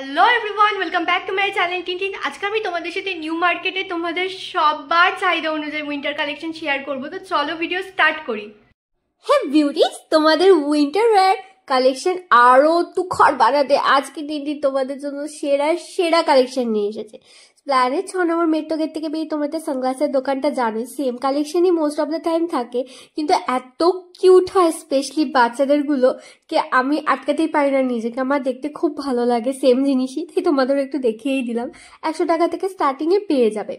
Hello everyone, welcome back to my channel Tintin. আজকে আমি তোমাদের সাথে নিউ মার্কেটে তোমাদের সবার চাহিদা অনুযায়ী উইন্টার কালেকশন শেয়ার করবো। তো চলো ভিডিও স্টার্ট করি। হ্যাঁ বিউটিস, তোমাদের উইন্টার ওয়্যার কালেকশন আরো তুখর বানাতে আজকে টিনটিন তোমাদের জন্য সেরা সেরা কালেকশন নিয়ে এসেছে। প্ল্যানেট 6 নম্বর মেট্রো গেট থেকে বেরিয়ে তোমাদের সানগ্লাসের দোকানটা জানোই, সেম কালেকশনই মোস্ট অফ দ্য টাইম থাকে, কিন্তু এত কিউট হয় স্পেশালি বাচ্চাদের গুলো কে আমি আটকাতেই পারি না নিজেকে। আমার দেখতে খুব ভালো লাগে সেম জিনিসই, তাই তোমাদেরও একটু দেখিয়েই দিলাম। 100 টাকা থেকে স্টার্টিংয়ে পেয়ে যাবে।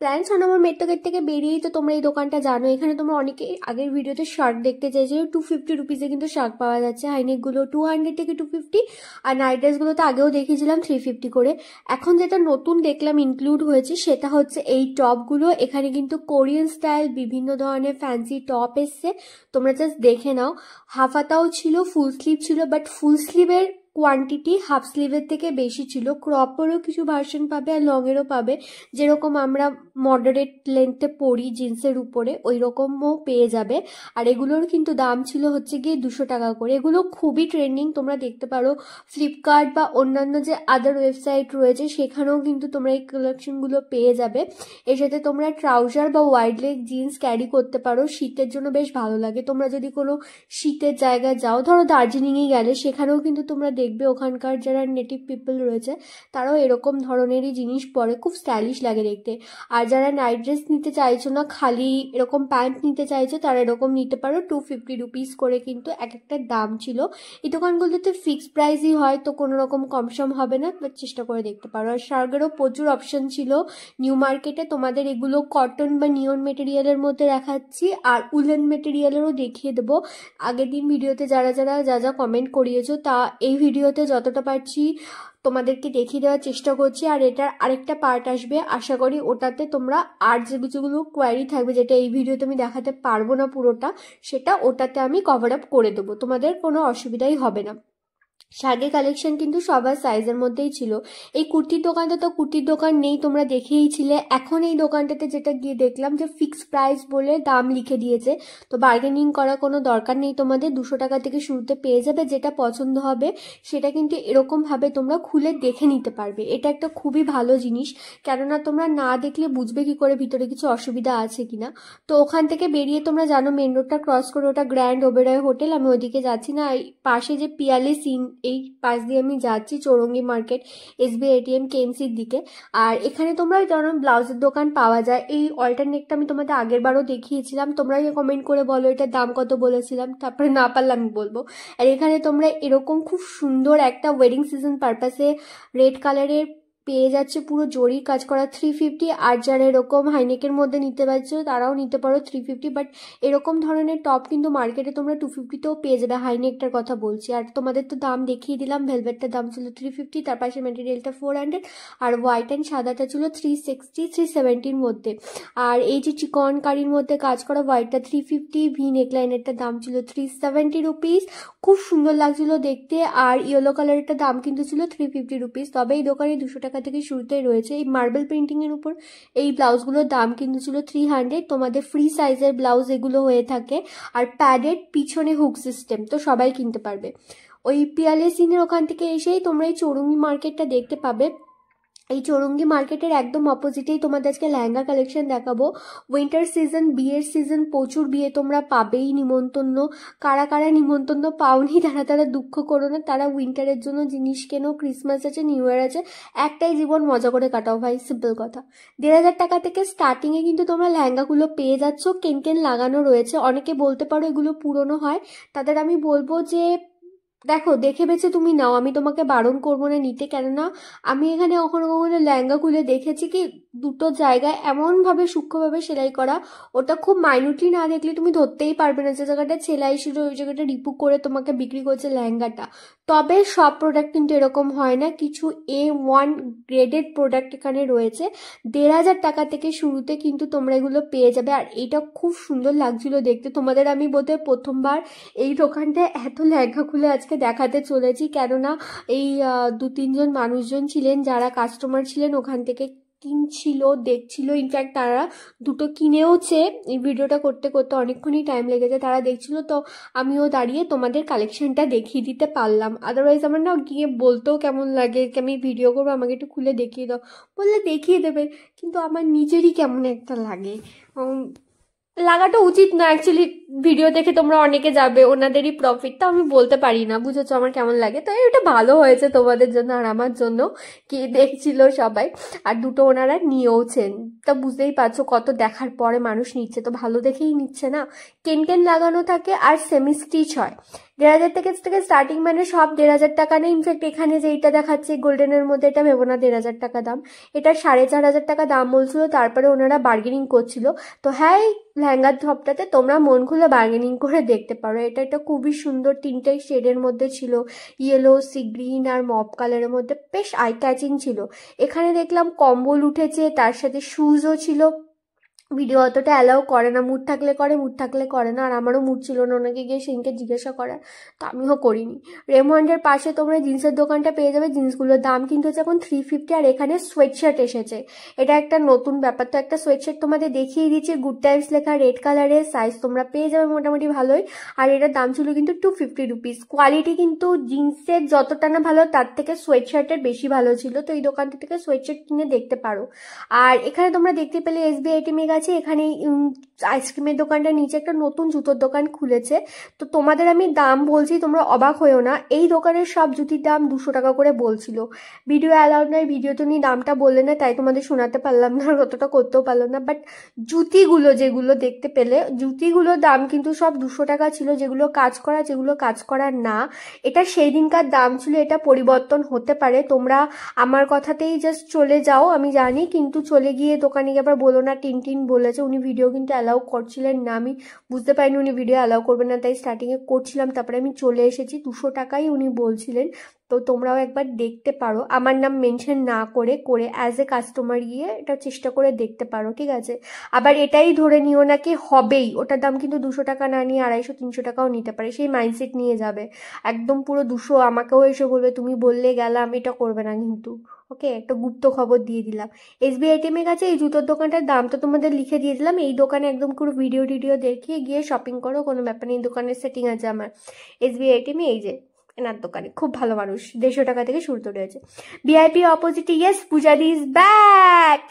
প্ল্যান 6 নম্বর মেট্রো গেট থেকে বেরিয়েই তো তোমরা এই দোকানটা জানো। এখানে তোমরা অনেকে আগের ভিডিওতে শার্ট দেখতে চাইছো, 250 রুপিসে কিন্তু শার্ট পাওয়া যাচ্ছে। হাইনেকগুলো 200 থেকে 250, আর নাইট ড্রেসগুলো তো আগেও দেখিয়েছিলাম 350 করে। এখন যেটা নতুন দেখলাম ইনক্লুড হয়েছে সেটা হচ্ছে এই টপগুলো। এখানে কিন্তু কোরিয়ান স্টাইল বিভিন্ন ধরনের ফ্যান্সি টপ এসছে, তোমরা জাস্ট দেখে নাও। হাফ হাতাও ছিল, ফুল স্লিভ ছিল, বাট ফুল স্লিভের কোয়ান্টিটি হাফ স্লিভের থেকে বেশি ছিল। ক্রপেরও কিছু ভার্সন পাবে আর লংয়েরও পাবে, যেরকম আমরা মডারেট লেন্থে পরি জিন্সের উপরে ওই রকমও পেয়ে যাবে। আর এগুলোর কিন্তু দাম ছিল হচ্ছে গিয়ে 200 টাকা করে। এগুলো খুবই ট্রেন্ডিং, তোমরা দেখতে পারো ফ্লিপকার্ট বা অন্যান্য যে আদার ওয়েবসাইট রয়েছে সেখানেও কিন্তু তোমরা এই কালেকশনগুলো পেয়ে যাবে। এর সাথে তোমরা ট্রাউজার বা ওয়াইড লেগ জিন্স ক্যারি করতে পারো, শীতের জন্য বেশ ভালো লাগে। তোমরা যদি কোনো শীতের জায়গায় যাও, ধরো দার্জিলিংয়ে গেলে, সেখানেও কিন্তু তোমরা দেখবে ওখানকার যারা নেটিভ পিপল রয়েছে তারাও এরকম ধরনেরই জিনিস পরে, খুব স্টাইলিশ লাগে দেখতে। আর যারা নাইট ড্রেস নিতে চাইছো না, খালি এরকম প্যান্ট নিতে চাইছো, তারা এরকম নিতে পারো। 250 রুপিস করে কিন্তু এক একটা দাম ছিল। এই দোকানগুলোতে ফিক্সড প্রাইসই হয়, তো কোনো রকম কমসম হবে না, বাট চেষ্টা করে দেখতে পারো। আর শার্গেরও প্রচুর অপশন ছিল নিউ মার্কেটে। তোমাদের এগুলো কটন বা নিয়ন মেটেরিয়ালের মধ্যে দেখাচ্ছি, আর উলেন মেটেরিয়ালেরও দেখিয়ে দেবো। আগের দিন ভিডিওতে যারা যা কমেন্ট করিয়েছো তা এই ভিডিওতে যতটা পারছি তোমাদেরকে দেখিয়ে দেওয়ার চেষ্টা করছি। আর এটার আরেকটা পার্ট আসবে, আশা করি ওটাতে তোমরা আর যে কিছুগুলো কোয়ারি থাকবে যেটা এই ভিডিওতে আমি দেখাতে পারবো না পুরোটা, সেটা ওটাতে আমি কভার আপ করে দেবো, তোমাদের কোনো অসুবিধাই হবে না। শাড়ি কালেকশন কিন্তু সবার সাইজের মধ্যেই ছিল। এই কুর্তির দোকানটা তো কুর্তির দোকান নেই, তোমরা দেখেইছিলে। এখন এই দোকানটাতে যেটা গিয়ে দেখলাম যে ফিক্সড প্রাইস বলে দাম লিখে দিয়েছে, তো বার্গেনিং করার কোনো দরকার নেই তোমাদের। 200 টাকা থেকে শুরুতে পেয়ে যাবে। যেটা পছন্দ হবে সেটা কিন্তু এরকমভাবে তোমরা খুলে দেখে নিতে পারবে। এটা একটা খুবই ভালো জিনিস, কেননা তোমরা না দেখলে বুঝবে কি করে ভিতরে কিছু অসুবিধা আছে কিনা। তো ওখান থেকে বেরিয়ে তোমরা জানো মেন রোডটা ক্রস করে ওটা গ্র্যান্ড ওবেরয় হোটেল, আমি ওইদিকে যাচ্ছি না। এই পাশে যে পিয়ালে সিন, এই পাশ দিয়ে আমি যাচ্ছি চৌরঙ্গি মার্কেট, এসবিআই এটিএম, কেএমসির দিকে। আর এখানে তোমরা জানো ব্লাউজের দোকান পাওয়া যায়। এই অল্টারনেটটা আমি তোমাদের আগের বারও দেখিয়েছিলাম, তোমরা কমেন্ট করে বলো এটার দাম কত বলেছিলাম, তারপরে না পারলে আমি বলবো। আর এখানে তোমরা এরকম খুব সুন্দর একটা ওয়েডিং সিজন পারপাসে রেড কালারের পেয়ে যাচ্ছে, পুরো জরির কাজ করা 350। আর যারা এরকম হাইনেকের মধ্যে নিতে পারছো তারাও নিতে পারো 350, বাট এরকম ধরনের টপ কিন্তু মার্কেটে তোমরা 250তেও পেয়ে যাবে, হাইনেকটার কথা বলছি। আর তোমাদের তো দাম দেখিয়ে দিলাম, ভেলভেটটার দাম ছিল 350, তার পাশে ম্যাটেরিয়ালটা 400, আর হোয়াইট অ্যান্ড সাদাটা ছিল 360 370-র মধ্যে। আর এই যে চিকন কারির মধ্যে কাজ করা হোয়াইটটা 350, ভি নেকলাইনেরটার দাম ছিল 370 রুপিস, খুব সুন্দর লাগছিল দেখতে। আর ইয়েলো কালারেরটা দাম কিন্তু ছিল 350 রুপিস। তবে এই দোকানে 200 টাকা থেকে শুরুতেই রয়েছে। এই মার্বেল প্রিন্টিংয়ের উপর এই ব্লাউজগুলোর দাম কিন্তু ছিল 300। তোমাদের ফ্রি সাইজের ব্লাউজ এগুলো হয়ে থাকে, আর প্যাডেড পিছনে হুক সিস্টেম, তো সবাই কিনতে পারবে। ওই পিয়ালে সিনের ওখান থেকে এসেই তোমরা এই চৌরঙ্গি মার্কেটটা দেখতে পাবে। এই চৌরঙ্গি মার্কেটের একদম অপোজিটেই তোমাদের আজকে লেহেঙ্গা কালেকশন দেখাবো। উইন্টার সিজন, বিয়ের সিজন, প্রচুর বিয়ে তোমরা পাবেই নিমন্ত্রণ। কারা কারা নিমন্ত্রণ পাওনি তারা দুঃখ করো না, তারা উইন্টারের জন্য জিনিস কেনো। ক্রিসমাস আছে, নিউ ইয়ার আছে, একটাই জীবন, মজা করে কাটাও ভাই, সিম্পল কথা। 1500 টাকা থেকে স্টার্টিংয়ে কিন্তু তোমরা লেহেঙ্গাগুলো পেয়ে যাচ্ছ, কেন লাগানো রয়েছে। অনেকে বলতে পারো এগুলো পুরনো হয়, তাদের আমি বলবো যে দেখো দেখে বেছে তুমি নাও, আমি তোমাকে বারণ করবো না নিতে। কেননা আমি এখানে কখনো কখনো লেহেঙ্গা খুলে দেখেছি কি দুটো জায়গায় এমনভাবে সূক্ষ্মভাবে সেলাই করা, ওটা খুব মাইনুটলি না দেখলে তুমি ধরতেই পারবে না যে জায়গাটা সেলাই ছিল ওই জায়গাটা রিপু করে তোমাকে বিক্রি করছে লেহেঙ্গাটা। তবে সব প্রোডাক্ট কিন্তু এরকম হয় না, কিছু A1 গ্রেডেড প্রোডাক্ট এখানে রয়েছে। 1500 টাকা থেকে শুরুতে কিন্তু তোমরা এগুলো পেয়ে যাবে। আর এটা খুব সুন্দর লাগছিল দেখতে। তোমাদের আমি বোধহয় প্রথমবার এই দোকানটায় এত লেহেঙ্গা খুলে আজকে দেখাতে চলেছি, কেননা এই 2-3 জন মানুষজন ছিলেন যারা কাস্টমার ছিলেন ওখান থেকে কিনছিল, দেখছিল, ইনফ্যাক্ট তারা দুটো কিনেওছে। এই ভিডিওটা করতে করতে অনেকক্ষণই টাইম লেগেছে, তারা দেখছিল, তো আমিও দাঁড়িয়ে তোমাদের কালেকশনটা দেখিয়ে দিতে পারলাম। আদারওয়াইজ আমার না গিয়ে বলতেও কেমন লাগে কি আমি ভিডিও করবো, আমাকে একটু খুলে দেখিয়ে দাও, বললে দেখিয়ে দেবে, কিন্তু আমার নিজেরই কেমন একটা লাগে। লাগাটা উচিত না অ্যাকচুয়ালি। ভিডিও দেখে তোমরা অনেকে যাবে, ওনাদেরই প্রফিট, তো আমি বলতে পারি না, বুঝেছো আমার কেমন লাগে। তো এটা ভালো হয়েছে তোমাদের জন্য আর আমার জন্য, কি দেখছিল সবাই, আর দুটো ওনারা নিয়েওছেন। তা বুঝতেই পারছো কত দেখার পরে মানুষ নিচ্ছে, তো ভালো দেখেই নিচ্ছে না। কেন লাগানো থাকে আর সেমি স্টিচ হয়। 1,500 থেকে স্টার্টিং, মানে সব 1,500 টাকা নেই। ইনফ্যাক্ট এখানে যে এইটা দেখাচ্ছে গোল্ডেনের মধ্যে, এটা ভেবো না 1,500 টাকা দাম, এটা 4,500 টাকা দাম বলছিল। তারপরে ওনারা বার্গেনিং করছিল। তো হ্যাঁ, লেহেঙ্গার ধপটাতে তোমরা মন খুলে বার্গেনিং করে দেখতে পারো। এটা খুবই সুন্দর, 3টে শেডের মধ্যে ছিল, ইয়েলো, সি গ্রিন আর মপ কালারের মধ্যে, বেশ আই ক্যাচিং ছিল। এখানে দেখলাম কম্বল উঠেছে, তার সাথে শুজও ছিল। ভিডিও অতটা অ্যালাউ করে না, মুড থাকলে করে, মুড থাকলে করে না, আর আমারও মুড ছিল না ওনাকে গিয়ে সেদিনকে জিজ্ঞাসা করার, তো আমিও করিনি। রেমন্ডের পাশে তোমরা জিন্সের দোকানটা পেয়ে যাবে। জিন্সগুলোর দাম কিন্তু হচ্ছে এখন 350। আর এখানে সোয়েটশার্ট এসেছে, এটা একটা নতুন ব্যাপার। তো একটা সোয়েটশার্ট তোমাদের দেখিয়ে দিচ্ছি, গুড টাইমস লেখা, রেড কালারের, সাইজ তোমরা পেয়ে যাবে মোটামুটি ভালোই। আর এটার দাম ছিল কিন্তু 250 রুপিস। কোয়ালিটি কিন্তু জিন্সের যতটা না ভালো, তার থেকে সোয়েটশার্টের বেশি ভালো ছিল। তো এই দোকানটা থেকে সোয়েটশার্ট কিনে দেখতে পারো। আর এখানে তোমরা দেখতে পেলে SBI ATM আছে। এখানে আইসক্রিমের দোকানটার নিচে একটা নতুন জুতোর দোকান খুলেছে। তো তোমাদের আমি দাম বলছি, তোমরা অবাক হয়েও না। এই দোকানের সব জুতির দাম 200 টাকা করে বলছিল। ভিডিও অ্যালাউড নয়, ভিডিওতে উনি দামটা বললেন না, তাই তোমাদের শোনাতে পারলাম না, অতটা করতেও পারলাম না। বাট জুতিগুলো যেগুলো দেখতে পেলে, জুতিগুলোর দাম কিন্তু সব 200 টাকা ছিল, যেগুলো কাজ করা, যেগুলো কাজ করা না। এটা সেই দিনকার দাম ছিল, এটা পরিবর্তন হতে পারে। তোমরা আমার কথাতেই জাস্ট চলে যাও, আমি জানি, কিন্তু চলে গিয়ে দোকানে গিয়ে আবার বলো না টিন বলেছে। উনি ভিডিও কিন্তু অ্যালাউ করছিলেন না, আমি বুঝতে পারিনি উনি ভিডিও অ্যালাউ করবেন না, তাই স্টার্টিংয়ে করছিলাম, তারপরে আমি চলে এসেছি। 200 টাকাই উনি বলছিলেন। তো তোমরাও একবার দেখতে পারো, আমার নাম মেনশন না করে অ্যাজ এ কাস্টমার গিয়ে এটা চেষ্টা করে দেখতে পারো, ঠিক আছে। আবার এটাই ধরে নিও না কি হবেই, ওটার দাম কিন্তু 200 টাকা না নিয়ে 250-300 টাকাও নিতে পারে, সেই মাইন্ডসেট নিয়ে যাবে। একদম পুরো 200 আমাকেও এসে বলবে তুমি বললে গেলাম, এটা করবে না কিন্তু। ওকে, একটা গুপ্ত খবর দিয়ে দিলাম। SBI ATM এর কাছে এই জুতোর দোকানটার দাম তো তোমাদের লিখে দিয়ে দিলাম। এই দোকানে একদম পুরো ভিডিও দেখিয়ে গিয়ে শপিং করো, কোনো ব্যাপার নেই। দোকানের সেটিং আছে আমার। SBI ATM এই যে এনার দোকানে, খুব ভালো মানুষ, 150 টাকা থেকে শুরু করে রয়েছে। VIP অপোজিটে, ইয়েস, পূজাদি ইজ ব্যাক।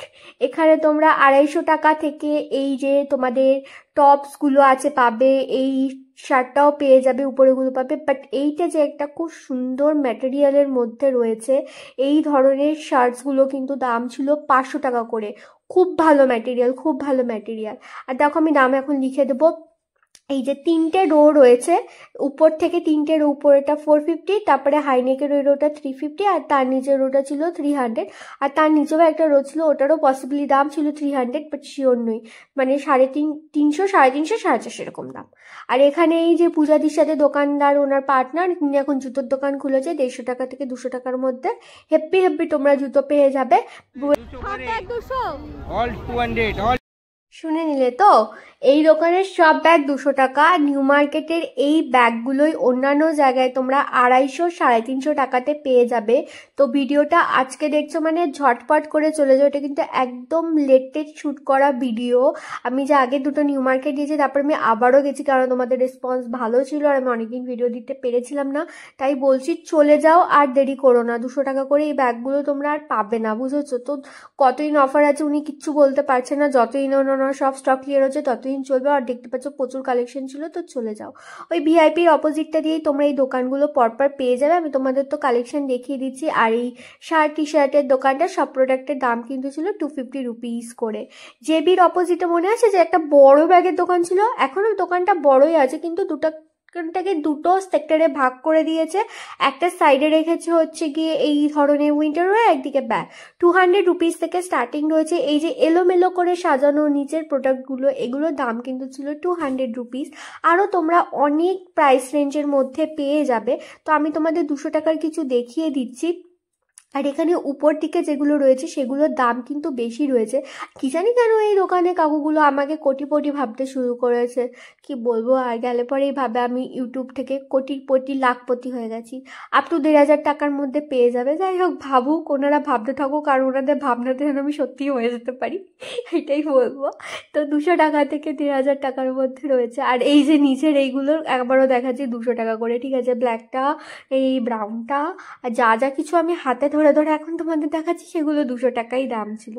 এখানে তোমরা 250 টাকা থেকে এই যে তোমাদের টপসগুলো আছে পাবে, এই শার্টটাও পেয়ে যাবে, উপরেগুলো পাবে। বাট এইটা যে একটা খুব সুন্দর ম্যাটেরিয়ালের মধ্যে রয়েছে, এই ধরনের শার্টসগুলো কিন্তু দাম ছিল 500 টাকা করে। খুব ভালো ম্যাটেরিয়াল, খুব ভালো ম্যাটেরিয়াল। আর দেখো আমি দাম এখন লিখে দেবো। এই যে 3টে রো রয়েছে, উপর থেকে 3টে রো, উপরেটা 450, তারপরে হাইনেকের ওই রোটা 350, আর তার নিচের রোটা ছিল 300, আর তার নিচেও একটা রো ছিল, ওটারও পসিবলি দাম ছিল 300, বাট শিওর নই, মানে 350, 350, 450 এরকম দাম। আর এখানে এই যে পূজাদির সাথে দোকানদার, ওনার পার্টনার, তিনি এখন জুতোর দোকান খুলেছে। 150 টাকা থেকে 200 টাকার মধ্যে হেপ্পি তোমরা জুতো পেয়ে যাবে। শুনে নিলে তো, এই দোকানের সব ব্যাগ 200 টাকা। নিউ মার্কেটের এই ব্যাগগুলোই অন্যান্য জায়গায় তোমরা 250, 350 টাকাতে পেয়ে যাবে। তো ভিডিওটা আজকে দেখছো মানে ঝটপট করে চলে যাও, এটা কিন্তু একদম লেটেস্ট শ্যুট করা ভিডিও। আমি যে আগে দুটো নিউ মার্কেট দিয়েছি, তারপর আমি আবারও গেছি, কারণ তোমাদের রেসপন্স ভালো ছিল আর আমি অনেকদিন ভিডিও দিতে পেরেছিলাম না, তাই বলছি চলে যাও আর দেরি করো না। 200 টাকা করে এই ব্যাগগুলো তোমরা আর পাবে না, বুঝেছো তো। কতদিন অফার আছে উনি কিচ্ছু বলতে পারছে না, যতই না সব স্টক ক্লিয়ার হচ্ছে ততদিন চলবে। আর দেখতে পাচ্ছ প্রচুর কালেকশন ছিল, তো চলে যাও। ওই ভিআইপির অপোজিটটা দিয়েই তোমরা এই দোকানগুলো পরপর পেয়ে যাবে। আমি তোমাদের তো কালেকশন দেখিয়ে দিচ্ছি। আর এই শার্ট টি শার্টের দোকানটা সব প্রোডাক্টের দাম কিন্তু ছিল 250 রুপিস করে। জেবির অপোজিটে মনে আছে যে একটা বড় ব্যাগের দোকান ছিল, এখনো দোকানটা বড়ই আছে, কিন্তু দোকানটাকে দুটো সেক্টরে ভাগ করে দিয়েছে। একটা সাইডে রেখেছে হচ্ছে গিয়ে এই ধরনের উইন্টার ওয়্যার, একদিকে ব্যাগ। 200 রুপিস থেকে স্টার্টিং রয়েছে। এই যে এলোমেলো করে সাজানো নিচের প্রোডাক্টগুলো, এগুলোর দাম কিন্তু ছিল 200 রুপিস। আরও তোমরা অনেক প্রাইস রেঞ্জের মধ্যে পেয়ে যাবে। তো আমি তোমাদের 200 টাকার কিছু দেখিয়ে দিচ্ছি। আর এখানে উপর দিকে যেগুলো রয়েছে সেগুলোর দাম কিন্তু বেশি রয়েছে। কি জানি কেন এই দোকানে কাকুগুলো আমাকে কোটিপতি ভাবতে শুরু করেছে, কি বলবো। আর গেলে পরেই ভাবে আমি ইউটিউব থেকে কোটিপতি লাখপতি হয়ে গেছি, আপ টু 1,500 টাকার মধ্যে পেয়ে যাবে। যাই হোক, ভাবুক, ওনারা ভাবতে থাকুক, আর ওনাদের ভাবনাতে যেন আমি সত্যিই হয়ে যেতে পারি, এটাই বলবো। তো 200 টাকা থেকে 1,500 টাকার মধ্যে রয়েছে। আর এই যে নিচের এইগুলো একবারও দেখাচ্ছি 200 টাকা করে, ঠিক আছে। ব্ল্যাকটা, এই ব্রাউনটা, আর যা যা কিছু আমি হাতে ধরে ধরে এখন তোমাদের দেখাচ্ছি সেগুলো 200 টাকাই দাম ছিল।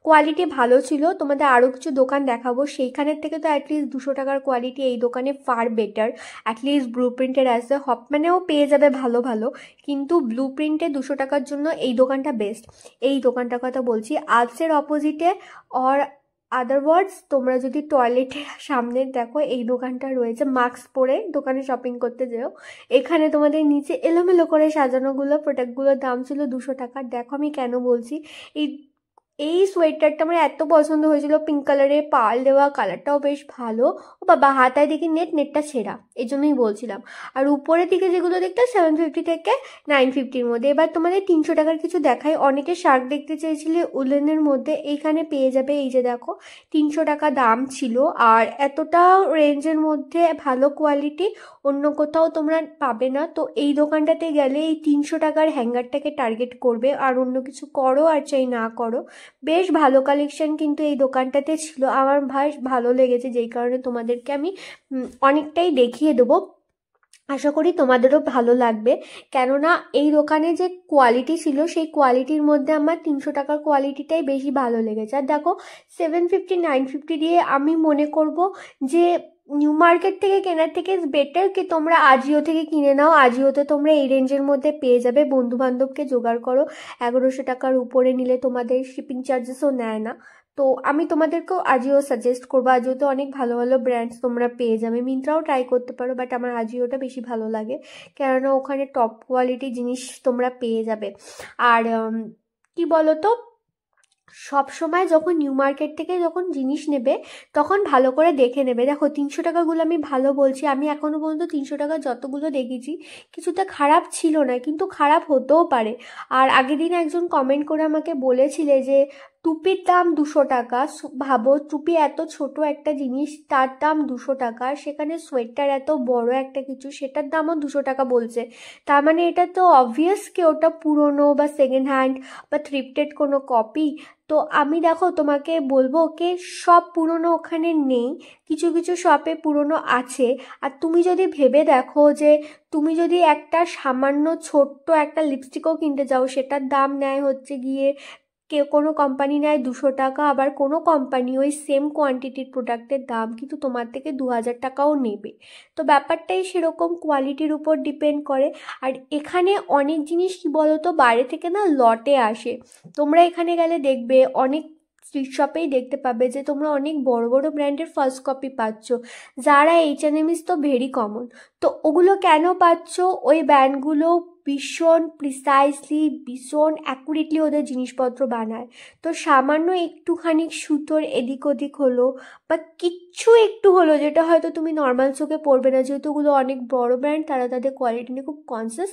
কোয়ালিটি ভালো ছিল। তোমাদের আরও কিছু দোকান দেখাবো, সেইখানের থেকে তো অ্যাটলিস্ট 200 টাকার কোয়ালিটি এই দোকানে ফার বেটার। অ্যাটলিস্ট ব্লু প্রিন্টের আসে, হপম্যানেও পেয়ে যাবে ভালো ভালো, কিন্তু ব্লু প্রিন্টে 200 টাকার জন্য এই দোকানটা বেস্ট। এই দোকানটার কথা বলছি, আর্টসের অপোজিটে। অর আদারওয়ার্ডস তোমরা যদি টয়লেটের সামনে দেখো, এই দোকানটা রয়েছে। মাস্ক পরে দোকানে শপিং করতে যেও। এখানে তোমাদের নিচে এলোমেলো করে সাজানোগুলো প্রোডাক্টগুলোর দাম ছিল 200 টাকা। দেখো আমি কেন বলছি, এই এই সোয়েটারটা আমার এত পছন্দ হয়েছিল, পিঙ্ক কালারের পাল দেওয়া, কালারটাও বেশ ভালো। ও বাবা, হাতায় দেখি নেটটা ছেঁড়া, এই জন্যই বলছিলাম। আর উপরের দিকে যেগুলো দেখতে 750 থেকে 950-র মধ্যে। এবার তোমাদের 300 টাকার কিছু দেখাই। অনেকে শার্ট দেখতে চেয়েছিলে উলেনের মধ্যে, এইখানে পেয়ে যাবে। এই যে দেখো, 300 টাকা দাম ছিল। আর এতটা রেঞ্জের মধ্যে ভালো কোয়ালিটি অন্য কোথাও তোমরা পাবে না। তো এই দোকানটাতে গেলে এই 300 টাকার হ্যাঙ্গারটাকে টার্গেট করবে, আর অন্য কিছু করো আর চাই না করো। বেশ ভালো কালেকশন কিন্তু এই দোকানটাতে ছিল, আমার বেশ ভালো লেগেছে, যেই কারণে তোমাদেরকে আমি অনেকটাই দেখিয়ে দেবো। আশা করি তোমাদেরও ভালো লাগবে, কেননা এই দোকানে যে কোয়ালিটি ছিল সেই কোয়ালিটির মধ্যে আমার 300 টাকার কোয়ালিটিটাই বেশি ভালো লেগেছে। আর দেখো, 750-950 দিয়ে আমি মনে করব যে নিউ মার্কেট থেকে কেনার থেকে বেটার কি তোমরা আজিও থেকে কিনে নাও। আজিওতে তোমরা এই রেঞ্জের মধ্যে পেয়ে যাবে। বন্ধু বান্ধবকে জোগাড় করো, 1100 টাকার উপরে নিলে তোমাদের শিপিং চার্জেসও নেয় না। তো আমি তোমাদেরকেও আজিও সাজেস্ট করবো। আজিওতে অনেক ভালো ভালো ব্র্যান্ডস তোমরা পেয়ে যাবে। মিন্ত্রাও ট্রাই করতে পারো, বাট আমার আজিওটা বেশি ভালো লাগে, কেননা ওখানে টপ কোয়ালিটি জিনিস তোমরা পেয়ে যাবে। আর কি বলো তো, সব সময় যখন নিউ মার্কেট থেকে যখন জিনিস নেবে তখন ভালো করে দেখে নেবে। দেখো, 300 টাকাগুলো আমি ভালো বলছি, আমি এখনো পর্যন্ত 300 টাকা যতগুলো দেখেছি কিছুটা খারাপ ছিল না, কিন্তু খারাপ হতেও পারে। আর আগের দিন একজন কমেন্ট করে আমাকে বলেছিলে যে টুপির দাম 200 টাকা। ভাবো, টুপি এত ছোট একটা জিনিস, তার দাম 200 টাকা। সেখানে সোয়েটার এত বড় একটা কিছু, সেটার দামও 200 টাকা বলছে। তার মানে এটা তো অবভিয়াস কি ওটা পুরনো বা সেকেন্ড হ্যান্ড বা থ্রিফটেড কোনো কপি। তো আমি দেখো তোমাকে বলবো কি, সব পুরনো ওখানে নেই, কিছু কিছু শপে পুরনো আছে। আর তুমি যদি ভেবে দেখো যে তুমি যদি একটা সামান্য ছোট্ট একটা লিপস্টিকও কিনতে যাও, সেটার দাম নেয় হচ্ছে গিয়ে, কোনো কোম্পানি নেয় 200 টাকা, আবার কোনো কোম্পানি ওই সেম কোয়ান্টিটির প্রোডাক্টের দাম কিন্তু তোমার থেকে 2,000 টাকাও নেবে। তো ব্যাপারটাই সেরকম, কোয়ালিটির উপর ডিপেন্ড করে। আর এখানে অনেক জিনিস কি বলতো, বাইরে থেকে না লটে আসে। তোমরা এখানে গেলে দেখবে অনেক স্ট্রিট শপেই দেখতে পাবে যে তোমরা অনেক বড় বড় ব্র্যান্ডের ফার্স্ট কপি পাচ্ছ, যারা H&M তো ভেরি কমন। তো ওগুলো কেন পাচ্ছ, ওই ব্র্যান্ডগুলো ভীষণ প্রিসাইসলি, ভীষণ অ্যাকুরেটলি ওদের জিনিসপত্র বানায়। তো সামান্য একটুখানি সুতোর এদিক ওদিক হলো বা কিচ্ছু একটু হলো, যেটা হয়তো তুমি নর্মাল চোখে পড়বে না, যেহেতু ওগুলো অনেক বড় ব্র্যান্ড, তারা তাদের কোয়ালিটি নিয়ে খুব কনসিয়াস।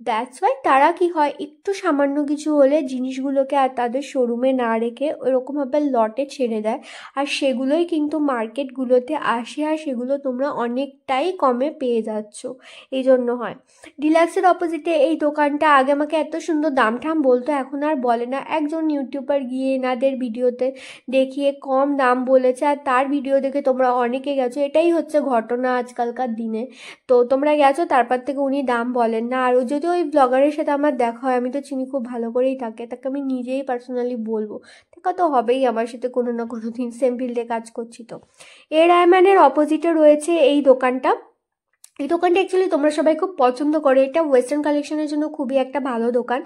দ্যাটস ওয়াই তারা কি হয়, একটু সামান্য কিছু হলে জিনিসগুলোকে আর তাদের শোরুমে না রেখে ওরকমভাবে লটে ছেড়ে দেয়। আর সেগুলোই কিন্তু মার্কেটগুলোতে আসে, আর সেগুলো তোমরা অনেকটাই কমে পেয়ে যাচ্ছ, এই জন্য হয়। ডিলাক্সের অপোজিটে এই দোকানটা, আগে আমাকে এত সুন্দর দাম ঠাম বলতো, এখন আর বলে না। একজন ইউটিউবার গিয়ে এনাদের ভিডিওতে দেখিয়ে কম দাম বলেছে, আর তার ভিডিও দেখে তোমরা অনেকে গেছো। এটাই হচ্ছে ঘটনা আজকালকার দিনে। তো তোমরা গেছো, তারপর থেকে উনি দাম বলেন না। আর যদি ওই ব্লগারের সাথে আমার দেখা হয়, আমি তো চিনি খুব ভালো করেই তাকে আমি নিজেই পার্সোনালি বলবো, দেখা তো হবেই আমার সাথে কোনো না কোনো দিন, সেম ফিল্ডে কাজ করছি। তো রায়মানের অপোজিটে রয়েছে এই দোকানটা। এই দোকানটা অ্যাকচুয়ালি তোমরা সবাই খুব পছন্দ করো, এটা ওয়েস্টার্ন কালেকশনের জন্য খুবই একটা ভালো দোকান।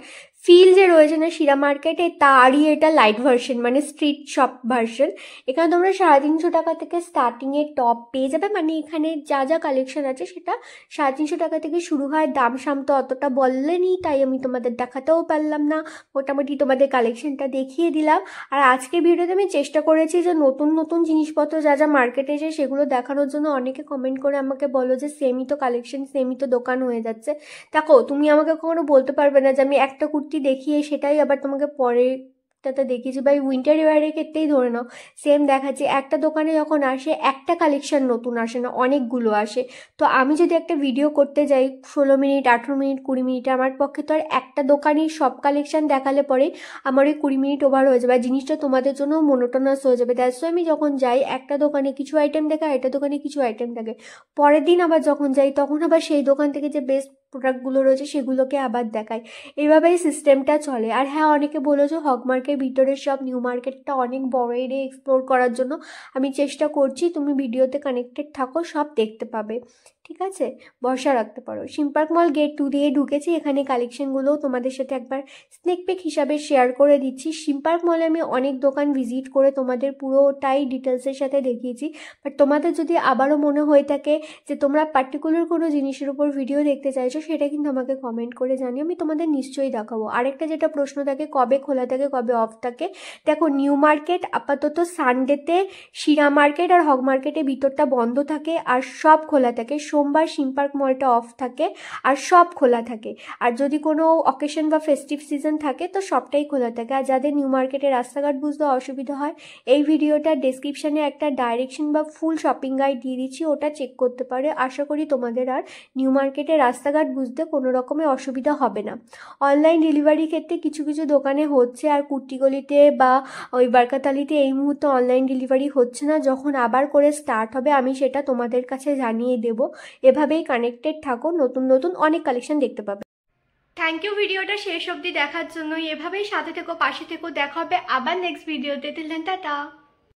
ফিল যে রয়েছে না শিরা মার্কেটে, তারই এটা লাইট ভার্সন, মানে স্ট্রিট শপ ভার্সন। এখানে তোমরা 350 টাকা থেকে স্টার্টিংয়ে টপ পেয়ে যাবে। মানে এখানে যা যা কালেকশন আছে সেটা 350 টাকা থেকে শুরু হয়। দাম সাম তো অতটা বললেনি, তাই আমি তোমাদের দেখাতেও পারলাম না, মোটামুটি তোমাদের কালেকশনটা দেখিয়ে দিলাম। আর আজকের ভিডিওতে আমি চেষ্টা করেছি যে নতুন নতুন জিনিসপত্র যা যা মার্কেটে এসে সেগুলো দেখানোর জন্য। অনেকে কমেন্ট করে আমাকে বলো যে সেমই তো কালেকশন, সেমই তো দোকান হয়ে যাচ্ছে। দেখো, তুমি আমাকে কখনো বলতে পারবে না যে আমি একটা কুর্তি কুর্তি দেখিয়ে সেটাই আবার তোমাকে পরেরটাতে দেখিয়েছি, বা উইন্টার ওয়্যারের ক্ষেত্রেই ধরে নাও সেম দেখাচ্ছি। একটা দোকানে যখন আসে একটা কালেকশন নতুন আসে না, অনেকগুলো আসে। তো আমি যদি একটা ভিডিও করতে যাই 16 মিনিট 18 মিনিট 20 মিনিটে, আমার পক্ষে তো আর একটা দোকানেই সব কালেকশন দেখালে পরে আমার ওই 20 মিনিট ওভার হয়ে যাবে, আর জিনিসটা তোমাদের জন্য মোনোটোনাস হয়ে যাবে। দ্যাটস আমি যখন যাই একটা দোকানে কিছু আইটেম দেখায়, একটা দোকানে কিছু আইটেম থাকে, পরের দিন আবার যখন যাই তখন আবার সেই দোকান থেকে যে বেস্ট প্রোডাক্টগুলো রয়েছে সেগুলোকে আবার দেখায়। এইভাবেই সিস্টেমটা চলে। আর হ্যাঁ, অনেকে বলেছো হগমার্কের ভিতরের সব নিউ মার্কেটটা অনেক বড় এরিয়া এক্সপ্লোর করার জন্য, আমি চেষ্টা করছি, তুমি ভিডিওতে কানেক্টেড থাকো, সব দেখতে পাবে। ঠিক আছে, ভরসা রাখতে পারো। সিম্পার্ক মল গেট 2 দিয়ে ঢুকেছি, এখানে কালেকশনগুলোও তোমাদের সাথে একবার স্নেক পেক হিসাবে শেয়ার করে দিচ্ছি। সিম্পার্ক মলে আমি অনেক দোকান ভিজিট করে তোমাদের পুরোটাই ডিটেলসের সাথে দেখিয়েছি, বাট তোমাদের যদি আবারও মনে হয়ে থাকে যে তোমরা পার্টিকুলার কোনো জিনিসের উপর ভিডিও দেখতে চাইছো, সেটা কিন্তু আমাকে কমেন্ট করে জানিও, আমি তোমাদের নিশ্চয়ই দেখাবো। আরেকটা যেটা প্রশ্ন থাকে, কবে খোলা থাকে কবে অফ থাকে, দেখো নিউ মার্কেট আপাতত সানডেতে শিরা মার্কেট আর হগ মার্কেটের ভিতরটা বন্ধ থাকে, আর সব খোলা থাকে। সোমবার সিম্পার্ক মলটা অফ থাকে আর সব খোলা থাকে। আর যদি কোনো অকেশন বা ফেস্টিভ সিজন থাকে তো সবটাই খোলা থাকে। আর যাদের নিউ মার্কেটের রাস্তাঘাট বুঝতে অসুবিধা হয়, এই ভিডিওটার ডেসক্রিপশানে একটা ডাইরেকশন বা ফুল শপিং গাইড দিয়ে দিচ্ছি, ওটা চেক করতে পারে। আশা করি তোমাদের আর নিউ মার্কেটের রাস্তাঘাট বুঝতে কোনো রকমের অসুবিধা হবে না। অনলাইন ডেলিভারির ক্ষেত্রে কিছু কিছু দোকানে হচ্ছে, আর কুর্তিগলিতে বা ওই বারকাতালিতে এই মুহূর্তে অনলাইন ডেলিভারি হচ্ছে না। যখন আবার করে স্টার্ট হবে আমি সেটা তোমাদের কাছে জানিয়ে দেব। এভাবেই কানেক্টেড থাকো, নতুন নতুন অনেক কালেকশন দেখতে পাবে। থ্যাংক ইউ ভিডিওটা শেষ অবধি দেখার জন্য। এভাবেই সাথে থেকো, পাশে থেকো। দেখা হবে আবার নেক্সট ভিডিওতে। Till then tata.